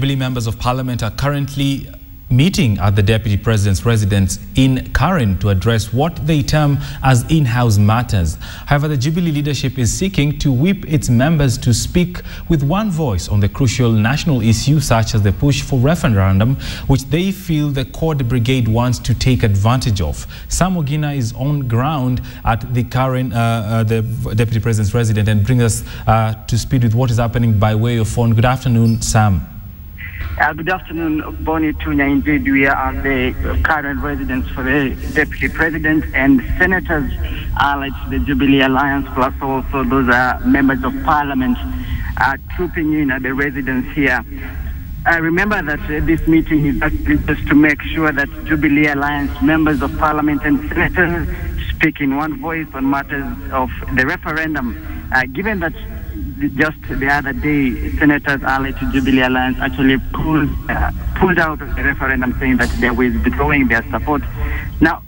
Jubilee members of parliament are currently meeting at the Deputy President's residence in Karen to address what they term as in-house matters. However, the Jubilee leadership is seeking to whip its members to speak with one voice on the crucial national issues such as the push for referendum, which they feel the Code Brigade wants to take advantage of. Sam Ogina is on ground at the Karen, the Deputy President's residence, and brings us to speed with what is happening by way of phone. Good afternoon, Sam. Good afternoon, Bonnie Tunya. Indeed, we are at the current residence for the Deputy President, and senators allied to the Jubilee Alliance, plus also those members of Parliament are trooping in at the residence here. I remember that this meeting is actually just to make sure that Jubilee Alliance members of Parliament and senators speak in one voice on matters of the referendum. Given that just the other day, senators allied to Jubilee Alliance actually pulled out of the referendum, saying that they were withdrawing their support. Now,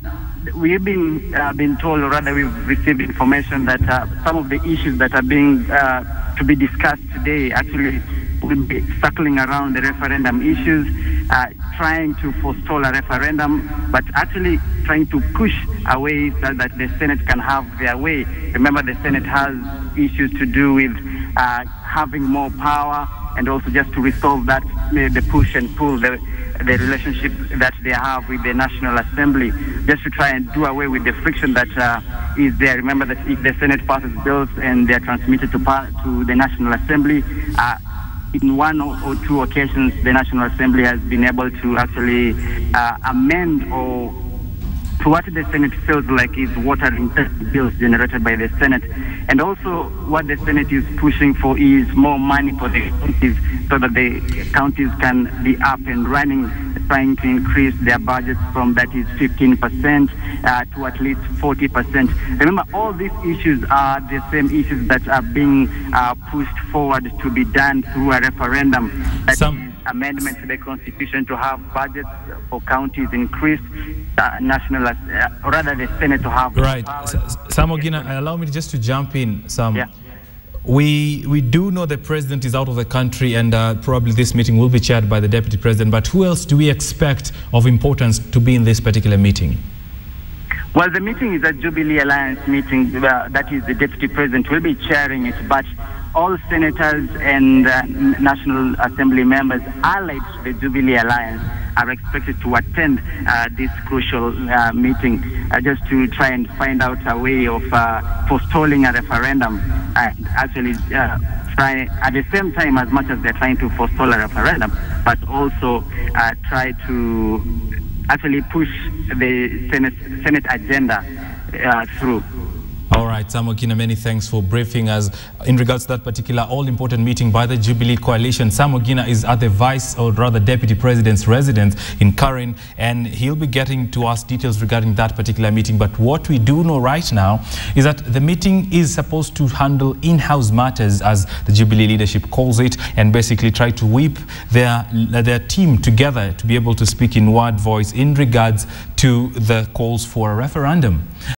we've been told, or rather we've received information that some of the issues that are being to be discussed today actually will be circling around the referendum issues, trying to forestall a referendum, but actually trying to push away so that the Senate can have their way. Remember, the Senate has issues to do with having more power, and also just to resolve that, the push and pull, the relationship that they have with the National Assembly, just to try and do away with the friction that is there. Remember that if the Senate passes bills and they are transmitted to the National Assembly, in one or two occasions, the National Assembly has been able to actually amend or to what the Senate feels like is watering bills generated by the Senate. And also what the Senate is pushing for is more money for the counties, so that the counties can be up and running, trying to increase their budgets from that is 15% to at least 40%. Remember, all these issues are the same issues that are being pushed forward to be done through a referendum. Amendment to the Constitution to have budgets for counties increased, or rather the Senate to have... Right. Sam Ogina, allow me just to jump in, Sam. Yeah. We do know the President is out of the country, and probably this meeting will be chaired by the Deputy President, but who else do we expect of importance to be in this particular meeting? Well, the meeting is a Jubilee Alliance meeting, that is the Deputy President will be chairing it, but all senators and National Assembly members allied to the Jubilee Alliance are expected to attend this crucial meeting, just to try and find out a way of forestalling a referendum, and actually try at the same time, as much as they're trying to forestall a referendum, but also try to actually push the Senate agenda through. All right, Sam Ogina, many thanks for briefing us in regards to that particular all-important meeting by the Jubilee Coalition. Sam Ogina is at the Vice, or rather Deputy President's residence in Karen, and he'll be getting to us details regarding that particular meeting. But what we do know right now is that the meeting is supposed to handle in-house matters, as the Jubilee leadership calls it, and basically try to whip their team together to be able to speak in one voice in regards to the calls for a referendum.